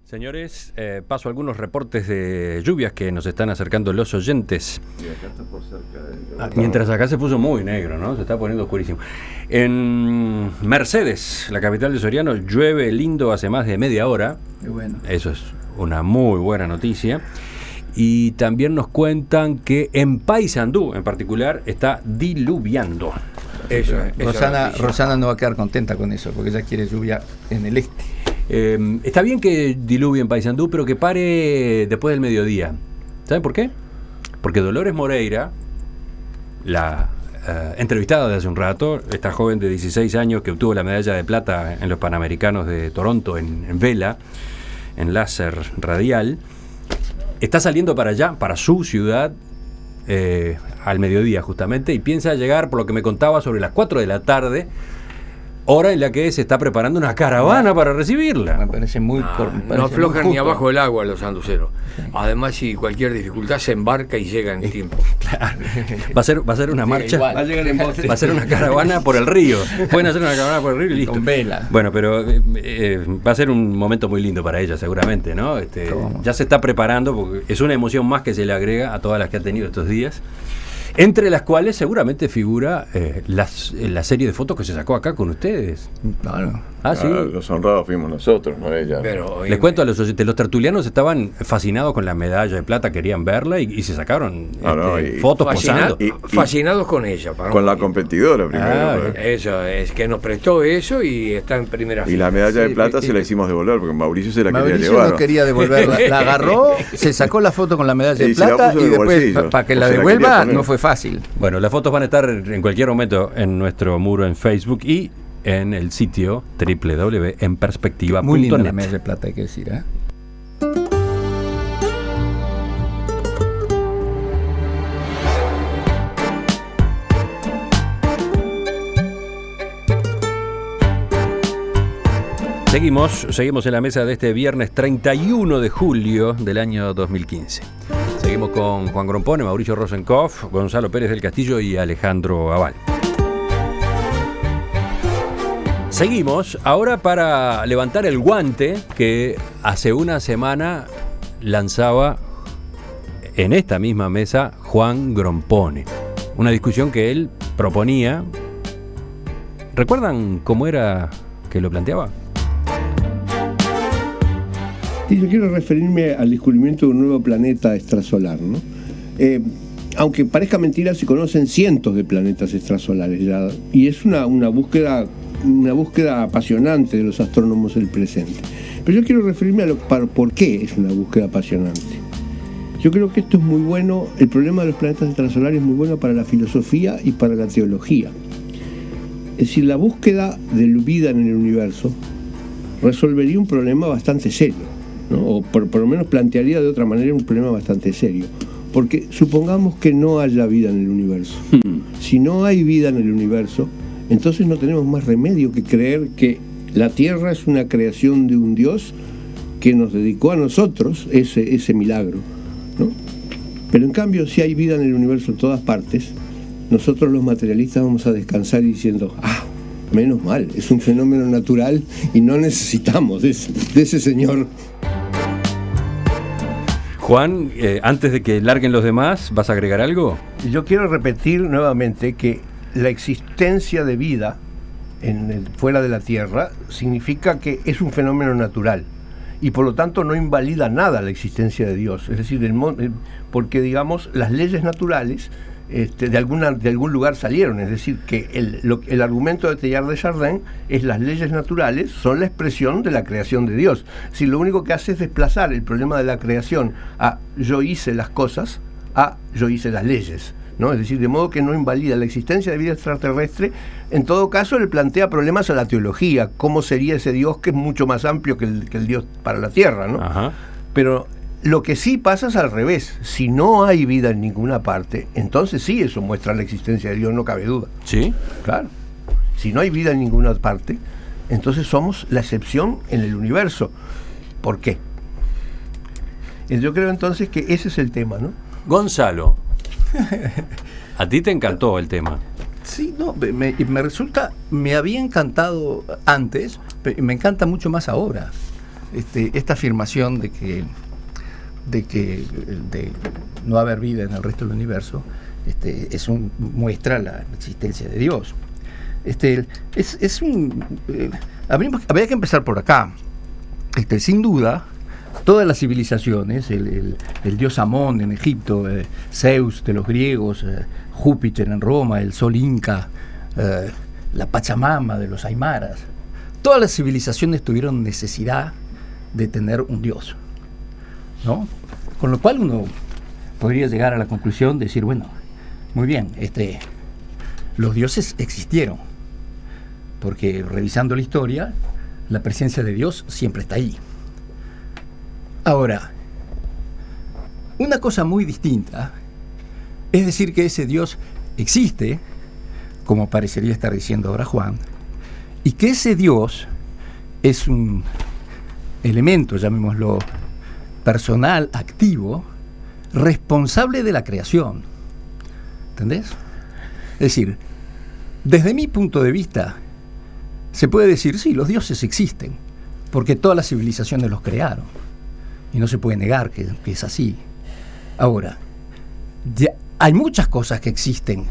Señores, paso algunos reportes de lluvias que nos están acercando los oyentes. Y acá está por cerca de... Mientras acá se puso muy negro, ¿no? Se está poniendo oscurísimo. En Mercedes, la capital de Soriano, llueve lindo hace más de media hora. Qué bueno. Eso es una muy buena noticia. Y también nos cuentan que en Paysandú, en particular, está diluviando. Eso, Rosana no va a quedar contenta con eso, porque ella quiere lluvia en el este. Está bien que diluvie en Paysandú, pero que pare después del mediodía. ¿Saben por qué? Porque Dolores Moreira, la entrevistada de hace un rato, esta joven de 16 años que obtuvo la medalla de plata en los Panamericanos de Toronto en vela, en láser radial, está saliendo para allá, para su ciudad, al mediodía justamente, y piensa llegar, por lo que me contaba, sobre las 4 de la tarde, hora en la que se está preparando una caravana para recibirla. Me parece muy... no aflojan ni abajo del agua los anduceros. Además, si cualquier dificultad se embarca y llega en tiempo. Claro. Va a ser una marcha, igual. Va a llegar en bote. va a ser una caravana por el río. Pueden hacer una caravana por el río y listo. Con vela. Bueno, pero va a ser un momento muy lindo para ella, seguramente, ¿no? Ya se está preparando, porque es una emoción más que se le agrega a todas las que ha tenido estos días. Entre las cuales seguramente figura la serie de fotos que se sacó acá con ustedes. Claro. Ah, sí. Los honrados fuimos nosotros, no ella. Pero, Les cuento a los oyentes, los tertulianos estaban fascinados con la medalla de plata, querían verla y se sacaron fotos posando. Fascinados con ella. Con la competidora primero. Eso, es que nos prestó eso y está en primera fila. Y la medalla de plata se la hicimos devolver, porque Mauricio se la quería llevar. Mauricio no quería devolverla. La agarró, se sacó la foto con la medalla de plata y después, para que la devuelva, no fue fácil. Bueno, las fotos van a estar en cualquier momento en nuestro muro en Facebook y en el sitio www.enperspectiva.net. Muy linda la medalla de plata, hay que decir, ¿eh? Seguimos en la mesa de este viernes 31 de julio del año 2015. Seguimos con Juan Grompone, Mauricio Rosenkopf, Gonzalo Pérez del Castillo y Alejandro Aval. Seguimos ahora para levantar el guante que hace una semana lanzaba en esta misma mesa Juan Grompone. Una discusión que él proponía. ¿Recuerdan cómo era que lo planteaba? Y yo quiero referirme al descubrimiento de un nuevo planeta extrasolar, ¿no? Aunque parezca mentira, se conocen cientos de planetas extrasolares ya, y es una búsqueda apasionante de los astrónomos del presente. Pero yo quiero referirme a por qué es una búsqueda apasionante. Yo creo que esto es muy bueno, el problema de los planetas extrasolares es muy bueno para la filosofía y para la teología. Es decir, la búsqueda de vida en el universo resolvería un problema bastante serio, ¿no? O por lo menos plantearía de otra manera un problema bastante serio. Porque supongamos que no haya vida en el universo. Si no hay vida en el universo, entonces no tenemos más remedio que creer que la Tierra es una creación de un Dios que nos dedicó a nosotros ese milagro, ¿no? Pero en cambio, si hay vida en el universo en todas partes, nosotros los materialistas vamos a descansar diciendo, menos mal, es un fenómeno natural y no necesitamos de ese señor. Juan, antes de que larguen los demás, ¿vas a agregar algo? Yo quiero repetir nuevamente que la existencia de vida fuera de la Tierra significa que es un fenómeno natural y por lo tanto no invalida nada la existencia de Dios. Es decir, porque digamos las leyes naturales de algún lugar salieron, es decir, que el argumento de Teilhard de Chardin es las leyes naturales son la expresión de la creación de Dios. Es decir, lo único que hace es desplazar el problema de la creación a yo hice las cosas a yo hice las leyes, ¿no? Es decir, de modo que no invalida la existencia de vida extraterrestre. En todo caso, le plantea problemas a la teología, cómo sería ese Dios que es mucho más amplio que el Dios para la Tierra, ¿no? Ajá. Pero lo que sí pasa es al revés. Si no hay vida en ninguna parte, entonces sí, eso muestra la existencia de Dios, no cabe duda. ¿Sí? Claro. Si no hay vida en ninguna parte, entonces somos la excepción en el universo. ¿Por qué? Yo creo entonces que ese es el tema, ¿no? Gonzalo, a ti te encantó el tema. Sí, no, me resulta, me había encantado antes, pero me encanta mucho más ahora. esta afirmación de no haber vida en el resto del universo muestra la existencia de Dios. Habría que empezar por acá. Sin duda, todas las civilizaciones, el dios Amón en Egipto, Zeus de los griegos, Júpiter en Roma, el sol inca, la Pachamama de los aymaras, todas las civilizaciones tuvieron necesidad de tener un dios, ¿no? Con lo cual uno podría llegar a la conclusión de decir, bueno, muy bien, los dioses existieron, porque revisando la historia, la presencia de Dios siempre está ahí. Ahora, una cosa muy distinta es decir que ese Dios existe, como parecería estar diciendo ahora Juan, y que ese Dios es un elemento, llamémoslo, personal, activo, responsable de la creación. ¿Entendés? Es decir, desde mi punto de vista, se puede decir, sí, los dioses existen, porque todas las civilizaciones los crearon, y no se puede negar que es así. Ahora, hay muchas cosas que existen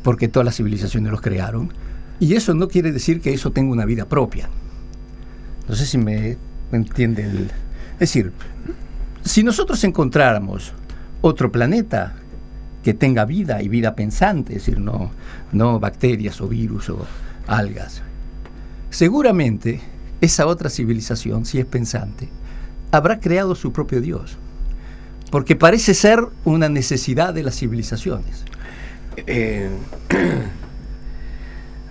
porque todas las civilizaciones los crearon, y eso no quiere decir que eso tenga una vida propia. No sé si me entienden. Es decir, si nosotros encontráramos otro planeta que tenga vida y vida pensante, es decir, no bacterias o virus o algas, seguramente esa otra civilización, si es pensante, habrá creado su propio Dios, porque parece ser una necesidad de las civilizaciones.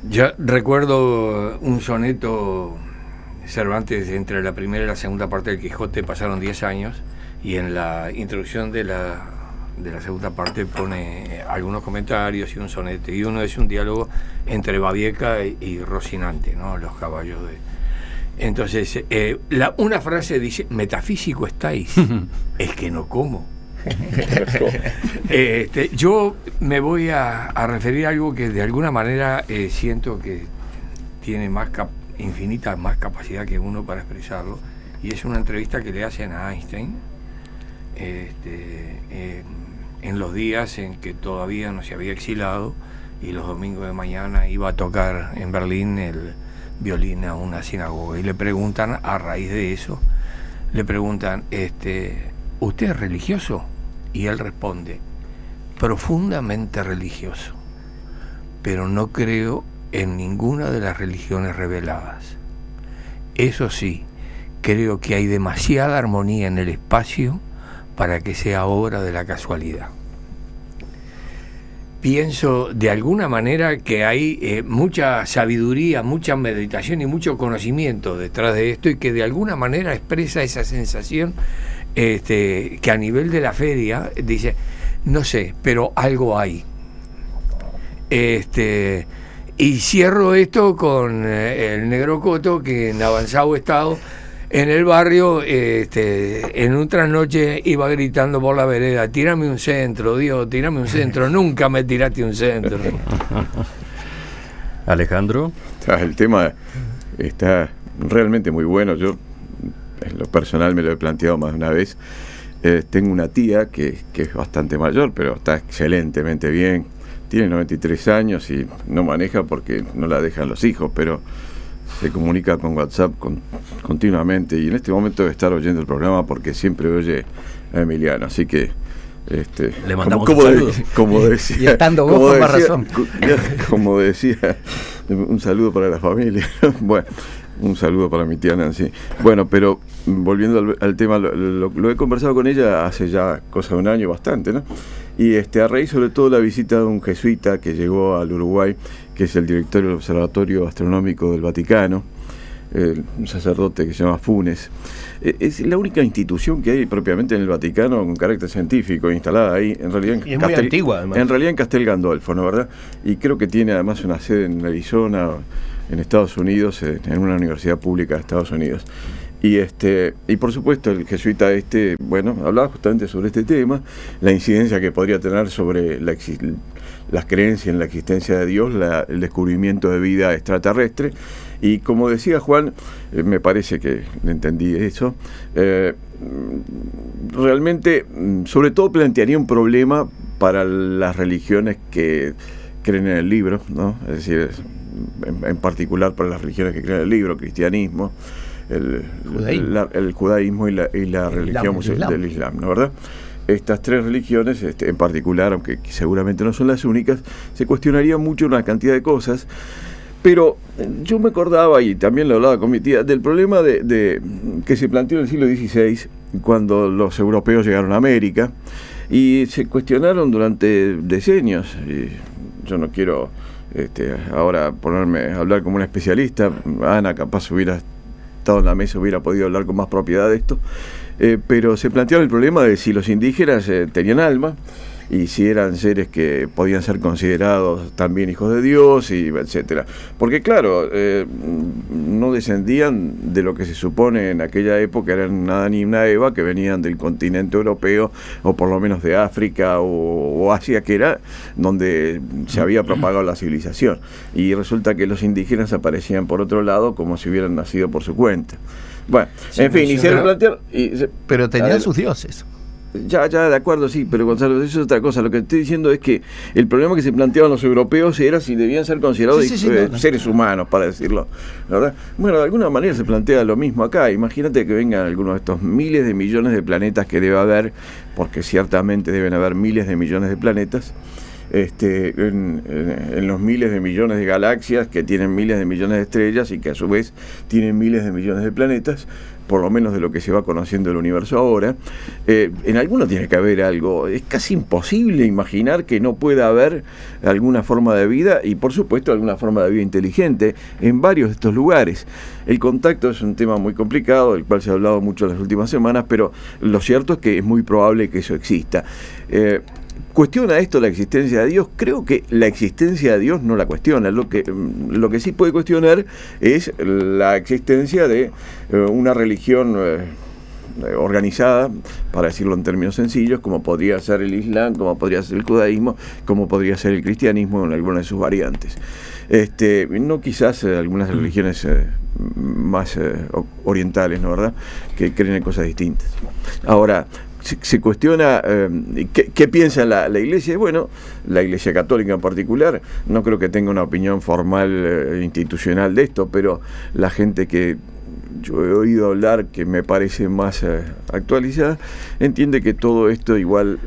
Yo recuerdo un soneto Cervantes, entre la primera y la segunda parte del Quijote pasaron 10 años, y en la introducción de la segunda parte pone algunos comentarios y un soneto, y uno es un diálogo entre Babieca y Rocinante, ¿no? Los caballos de... Entonces, una frase dice: metafísico estáis, es que no como. Yo me voy a referir a algo que de alguna manera siento que tiene infinita más capacidad que uno para expresarlo, y es una entrevista que le hacen a Einstein en los días en que todavía no se había exilado, y los domingos de mañana iba a tocar en Berlín el violín a una sinagoga, y le preguntan, a raíz de eso, le preguntan, ¿usted es religioso? Y él responde: profundamente religioso, pero no creo en ninguna de las religiones reveladas. Eso sí, creo que hay demasiada armonía en el espacio para que sea obra de la casualidad. Pienso de alguna manera que hay mucha sabiduría, mucha meditación y mucho conocimiento detrás de esto, y que de alguna manera expresa esa sensación que a nivel de la feria dice, no sé, pero algo hay. Y cierro esto con el negro Coto, que en avanzado estado en el barrio, en un trasnoche iba gritando por la vereda: tírame un centro, Dios, tírame un centro. Nunca me tiraste un centro. Alejandro. El tema está realmente muy bueno. Yo, en lo personal, me lo he planteado más de una vez. Tengo una tía que es bastante mayor, pero está excelentemente bien. Tiene 93 años y no maneja porque no la dejan los hijos, pero se comunica con WhatsApp continuamente, y en este momento debe estar oyendo el programa porque siempre oye a Emiliano, así que le mandamos un saludo. Como decía, y estando vos con más razón. Como decía, un saludo para la familia. Bueno, un saludo para mi tía Nancy. Bueno, pero volviendo al tema, lo he conversado con ella hace ya cosa de un año, bastante, ¿no? Y a raíz sobre todo la visita de un jesuita que llegó al Uruguay, que es el director del Observatorio Astronómico del Vaticano, un sacerdote que se llama Funes. Es la única institución que hay propiamente en el Vaticano con carácter científico instalada ahí, en realidad y es muy antigua, además. En realidad en Castel Gandolfo, ¿no, verdad? Y creo que tiene además una sede en Arizona, en Estados Unidos, en una universidad pública de Estados Unidos. Y por supuesto el jesuita bueno, hablaba justamente sobre este tema, la incidencia que podría tener sobre las creencias en la existencia de Dios, el descubrimiento de vida extraterrestre, Y como decía Juan, me parece que entendí eso, realmente, sobre todo plantearía un problema para las religiones que creen en el libro, ¿no? Es decir, en particular para las religiones que creen en el libro, cristianismo, el judaísmo y la religión del Islam, ¿no, verdad? Estas tres religiones, en particular, aunque seguramente no son las únicas, se cuestionaría mucho una cantidad de cosas. Pero yo me acordaba, y también lo hablaba con mi tía, del problema de que se planteó en el siglo XVI, cuando los europeos llegaron a América, y se cuestionaron durante decenios. Y yo no quiero ahora ponerme a hablar como un especialista. Ana capaz hubiera estado en la mesa, hubiera podido hablar con más propiedad de esto, pero se planteaba el problema de si los indígenas tenían alma, y si eran seres que podían ser considerados también hijos de Dios, y etcétera. Porque claro, no descendían de lo que se supone en aquella época eran una Adán y una Eva, que venían del continente europeo, o por lo menos de África o Asia, que era donde se había propagado la civilización. Y resulta que los indígenas aparecían por otro lado como si hubieran nacido por su cuenta. Bueno, sí, en fin, y se plantearon... Pero tenían sus dioses. Ya, de acuerdo, sí, pero Gonzalo, eso es otra cosa. Lo que estoy diciendo es que el problema que se planteaban los europeos era si debían ser considerados seres humanos, para decirlo, ¿verdad? Bueno, de alguna manera se plantea lo mismo acá. Imagínate que vengan algunos de estos miles de millones de planetas que debe haber, porque ciertamente deben haber miles de millones de planetas, en los miles de millones de galaxias que tienen miles de millones de estrellas y que a su vez tienen miles de millones de planetas, por lo menos de lo que se va conociendo del universo ahora. En alguno tiene que haber algo. Es casi imposible imaginar que no pueda haber alguna forma de vida, y por supuesto alguna forma de vida inteligente en varios de estos lugares. El contacto es un tema muy complicado, del cual se ha hablado mucho en las últimas semanas, pero lo cierto es que es muy probable que eso exista. ¿Cuestiona esto la existencia de Dios? Creo que la existencia de Dios no la cuestiona. Lo que sí puede cuestionar es la existencia de una religión organizada, para decirlo en términos sencillos, como podría ser el Islam, como podría ser el judaísmo, como podría ser el cristianismo en algunas de sus variantes. No quizás algunas religiones más orientales, ¿no, verdad?, que creen en cosas distintas. Ahora, se cuestiona ¿qué piensa la Iglesia? Bueno, la Iglesia Católica en particular, no creo que tenga una opinión formal institucional de esto, pero la gente que yo he oído hablar, que me parece más actualizada, entiende que todo esto igual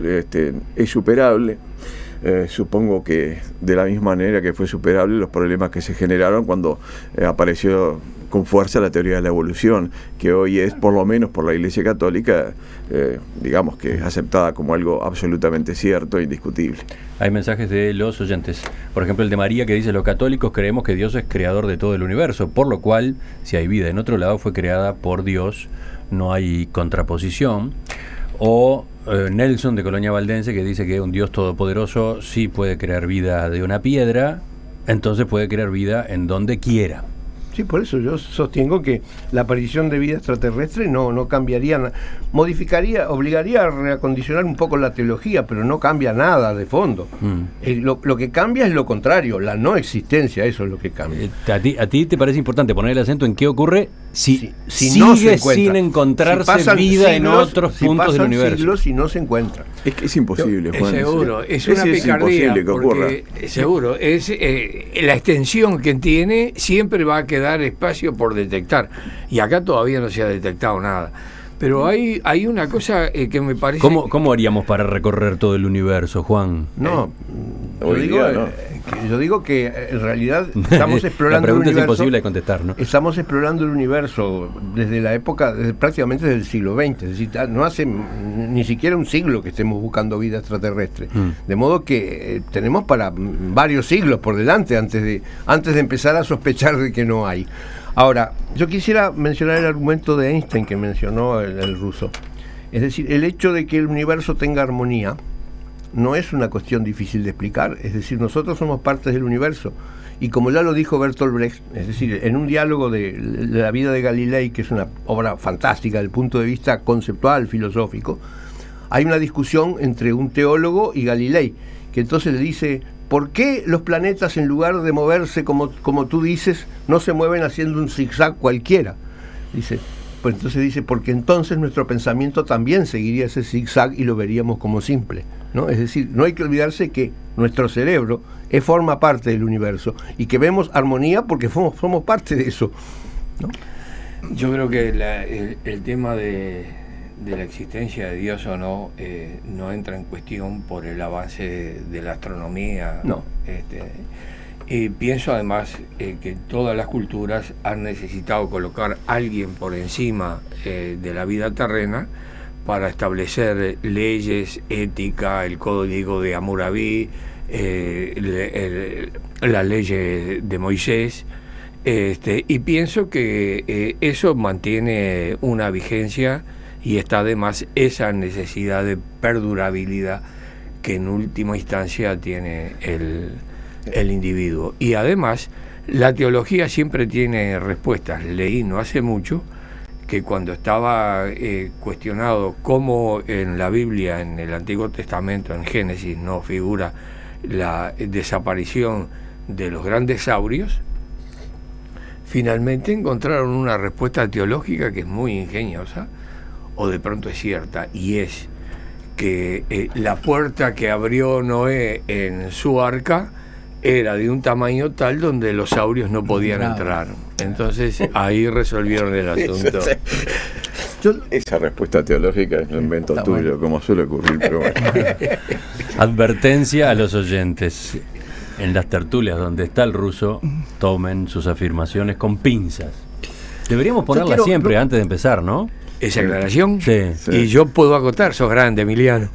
es superable. Supongo que de la misma manera que fue superable los problemas que se generaron cuando apareció con fuerza la teoría de la evolución, que hoy es, por lo menos por la Iglesia Católica, digamos que es aceptada como algo absolutamente cierto e indiscutible. Hay mensajes de los oyentes. Por ejemplo, el de María, que dice: los católicos creemos que Dios es creador de todo el universo, por lo cual, si hay vida en otro lado, fue creada por Dios, no hay contraposición. O Nelson, de Colonia Valdense, que dice que un Dios todopoderoso sí puede crear vida de una piedra, entonces puede crear vida en donde quiera. Sí, por eso yo sostengo que la aparición de vida extraterrestre no cambiaría, obligaría a reacondicionar un poco la teología, pero no cambia nada de fondo. Lo que cambia es lo contrario, la no existencia, eso es lo que cambia. ¿A ti te parece importante poner el acento en qué ocurre si sigue no se encuentra, sin encontrarse vida en otros puntos del universo? Siglos y no se encuentra. Es que es imposible, Juan. Seguro, es una picardía, porque seguro, es la extensión que tiene, siempre va a quedar espacio por detectar, y acá todavía no se ha detectado nada. Pero hay una cosa que me parece... ¿Cómo haríamos para recorrer todo el universo, Juan? No, yo digo que en realidad estamos explorando el universo. La pregunta es imposible de contestar, ¿no? Estamos explorando el universo desde la época, prácticamente desde el siglo XX, es decir, no hace ni siquiera un siglo que estemos buscando vida extraterrestre. De modo que tenemos para varios siglos por delante antes de empezar a sospechar de que no hay. Ahora, yo quisiera mencionar el argumento de Einstein que mencionó el ruso. Es decir, el hecho de que el universo tenga armonía no es una cuestión difícil de explicar. Es decir, nosotros somos partes del universo. Y como ya lo dijo Bertolt Brecht, es decir, en un diálogo de la vida de Galilei, que es una obra fantástica desde el punto de vista conceptual, filosófico, hay una discusión entre un teólogo y Galilei, que entonces le dice: ¿por qué los planetas, en lugar de moverse como tú dices, no se mueven haciendo un zigzag cualquiera? Dice, pues entonces dice, porque entonces nuestro pensamiento también seguiría ese zigzag y lo veríamos como simple, ¿no? Es decir, no hay que olvidarse que nuestro cerebro forma parte del universo y que vemos armonía porque somos parte de eso, ¿no? Yo creo que el tema de la existencia de Dios o no no entra en cuestión por el avance de la astronomía. No. Y pienso además que todas las culturas han necesitado colocar a alguien por encima de la vida terrena para establecer leyes, ética, el código de Hammurabi, la ley de Moisés, y pienso que eso mantiene una vigencia y está además esa necesidad de perdurabilidad que en última instancia tiene el individuo. Y además la teología siempre tiene respuestas. Leí no hace mucho que cuando estaba cuestionado cómo en la Biblia, en el Antiguo Testamento, en Génesis, no figura la desaparición de los grandes saurios, finalmente encontraron una respuesta teológica que es muy ingeniosa, o de pronto es cierta, y es que la puerta que abrió Noé en su arca era de un tamaño tal donde los saurios no podían entrar. Entonces ahí resolvieron el asunto. Esa respuesta teológica es un invento tuyo, como suele ocurrir, pero bueno. Advertencia a los oyentes. En las tertulias donde está el ruso, tomen sus afirmaciones con pinzas. Deberíamos ponerla siempre antes de empezar, ¿no? Esa aclaración. Sí. Y yo puedo acotar, sos grande, Emiliano.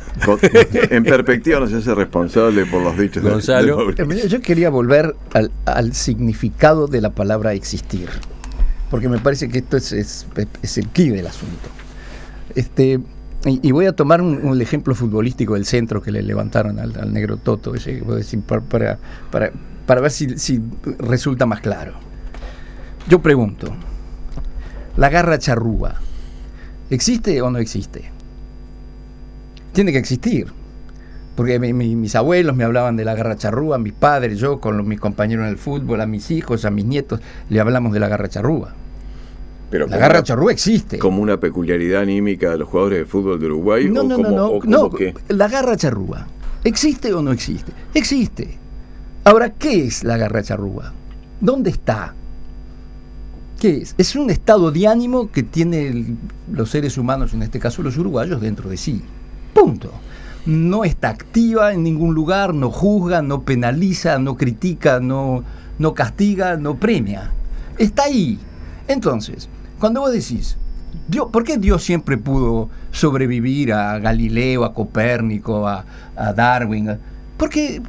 En perspectiva no se hace responsable por los dichos Gonzalo. De yo quería volver al significado de la palabra existir, porque me parece que esto es el quid del asunto. Y voy a tomar un ejemplo futbolístico del centro que le levantaron al negro Toto, ese, voy a decir, para ver si resulta más claro. Yo pregunto, ¿la garra charrúa existe o no existe? Tiene que existir, porque mis abuelos me hablaban de la garra charrúa, mis padres, yo con mis compañeros en el fútbol, a mis hijos, a mis nietos, le hablamos de la garra charrúa. Pero la garra charrúa existe. ¿Como una peculiaridad anímica de los jugadores de fútbol de Uruguay? No, ¿qué? La garra charrúa, ¿existe o no existe? Existe. Ahora, ¿qué es la garra charrúa? ¿Dónde está? ¿Qué es? Es un estado de ánimo que tienen los seres humanos, en este caso los uruguayos, dentro de sí. Punto. No está activa en ningún lugar, no juzga, no penaliza, no critica, no castiga, no premia. Está ahí. Entonces, cuando vos decís, ¿por qué Dios siempre pudo sobrevivir a Galileo, a Copérnico, a Darwin? Porque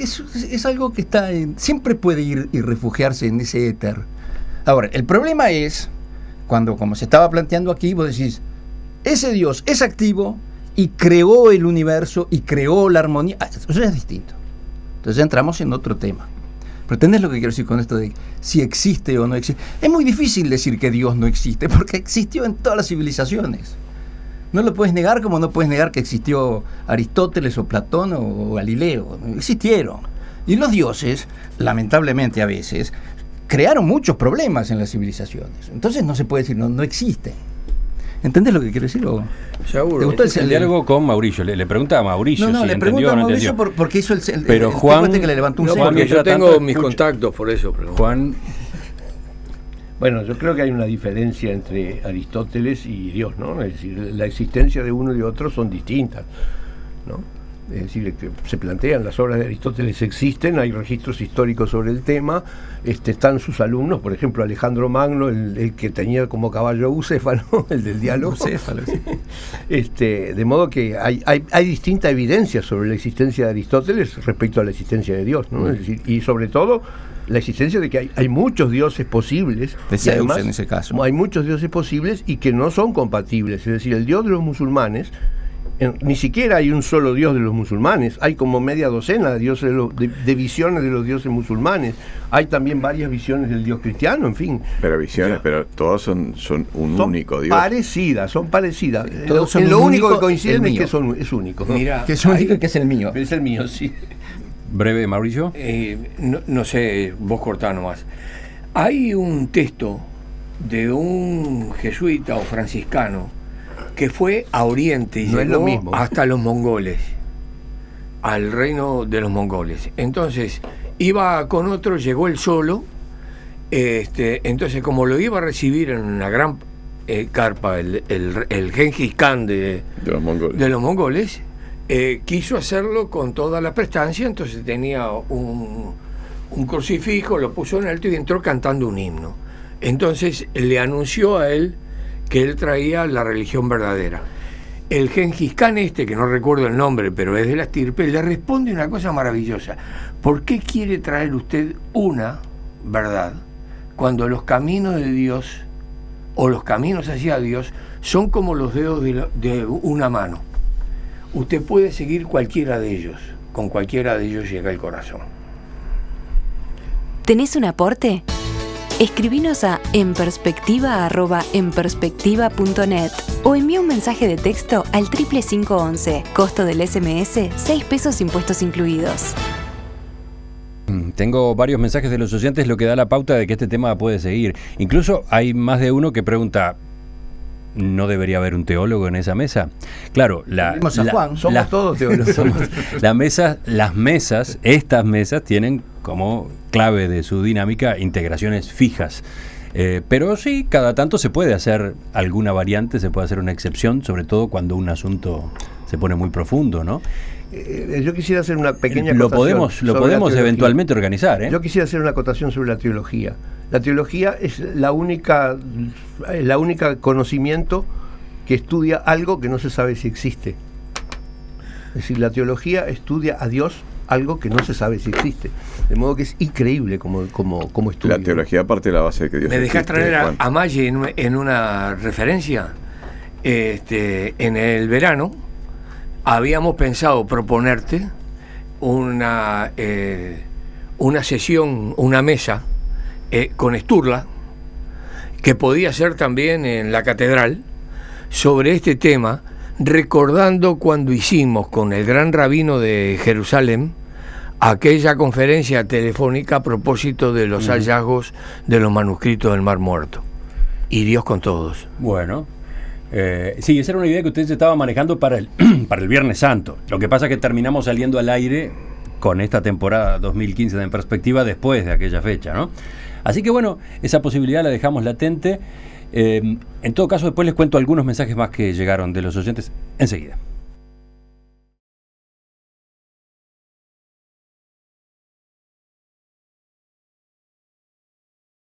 es algo que está siempre puede ir y refugiarse en ese éter. Ahora, el problema es cuando, como se estaba planteando aquí, vos decís, ese Dios es activo y creó el universo y creó la armonía. Eso es distinto. Entonces entramos en otro tema. Pero ¿entendés lo que quiero decir con esto de si existe o no existe? Es muy difícil decir que Dios no existe, porque existió en todas las civilizaciones. No lo puedes negar como no puedes negar que existió Aristóteles o Platón o Galileo. Existieron. Y los dioses, lamentablemente a veces, crearon muchos problemas en las civilizaciones. Entonces no se puede decir no existen. ¿Entendés lo que quiero decir? Seguro. ¿Te gustó el diálogo con Mauricio? Le preguntaba a Mauricio si le pregunto a Mauricio porque hizo el pero Juan, que le levantó un no, porque yo tengo mis contactos, por eso pregunto. Juan. Bueno, yo creo que hay una diferencia entre Aristóteles y Dios, ¿no? Es decir, la existencia de uno y de otro son distintas, ¿no? Es decir, que se plantean, las obras de Aristóteles existen, hay registros históricos sobre el tema, están sus alumnos, por ejemplo Alejandro Magno, el que tenía como caballo Bucéfalo, el del diálogo. Bucéfalo, sí. De modo que hay distinta evidencia sobre la existencia de Aristóteles respecto a la existencia de Dios, ¿no? Es decir, y sobre todo la existencia de que hay muchos dioses posibles, de Zeus, además, en ese caso. Hay muchos dioses posibles y que no son compatibles, es decir, el dios de los musulmanes, ni siquiera hay un solo dios de los musulmanes, hay como media docena de dioses de visiones de los dioses musulmanes, hay también varias visiones del dios cristiano, en fin. Pero visiones, pero todas son único dios. Son parecidas. Todos son lo único único, que coinciden es que es único. Mira, que es único y que es el mío. Es el mío, sí. Breve, Mauricio. No sé, vos cortá nomás. Hay un texto de un jesuita o franciscano que fue a Oriente y No es lo llegó mismo. hasta los mongoles, al reino de los mongoles. Entonces, iba con otro, llegó él solo. Entonces, como lo iba a recibir en una gran carpa el Gengis Khan de los mongoles, quiso hacerlo con toda la prestancia. Entonces tenía un crucifijo, lo puso en alto y entró cantando un himno. Entonces le anunció a él que él traía la religión verdadera. El Gengis Khan que no recuerdo el nombre, pero es de la estirpe, le responde una cosa maravillosa. ¿Por qué quiere traer usted una verdad cuando los caminos de Dios o los caminos hacia Dios son como los dedos de una mano? Usted puede seguir cualquiera de ellos, con cualquiera de ellos llega el corazón. ¿Tenés un aporte? Escribinos a enperspectiva@enperspectiva.net o envía un mensaje de texto al 55511, costo del SMS, 6 pesos impuestos incluidos. Tengo varios mensajes de los oyentes, lo que da la pauta de que este tema puede seguir. Incluso hay más de uno que pregunta, ¿no debería haber un teólogo en esa mesa? Claro, Somos todos teólogos. Estas mesas tienen como clave de su dinámica integraciones fijas. Pero sí, cada tanto se puede hacer alguna variante, se puede hacer una excepción, sobre todo cuando un asunto se pone muy profundo, ¿no? Yo quisiera hacer una pequeña Lo acotación podemos sobre la eventualmente organizar, ¿eh? Yo quisiera hacer una acotación sobre la teología. La teología es la única conocimiento que estudia algo que no se sabe si existe. Es decir, la teología estudia a Dios, algo que no se sabe si existe. De modo que es increíble como estudio. La teología parte de la base de que Dios ¿Me dejás existe, traer Juan. a Maggi en una referencia? En el verano habíamos pensado proponerte una sesión, una mesa con Sturla, que podía ser también en la catedral, sobre este tema, recordando cuando hicimos con el gran rabino de Jerusalén aquella conferencia telefónica a propósito de los hallazgos de los manuscritos del Mar Muerto. Y Dios con todos. Bueno, sí, esa era una idea que usted se estaba manejando para el Viernes Santo. Lo que pasa es que terminamos saliendo al aire con esta temporada 2015 de En Perspectiva después de aquella fecha, ¿no? Así que bueno, esa posibilidad la dejamos latente. En todo caso, después les cuento algunos mensajes más que llegaron de los oyentes enseguida.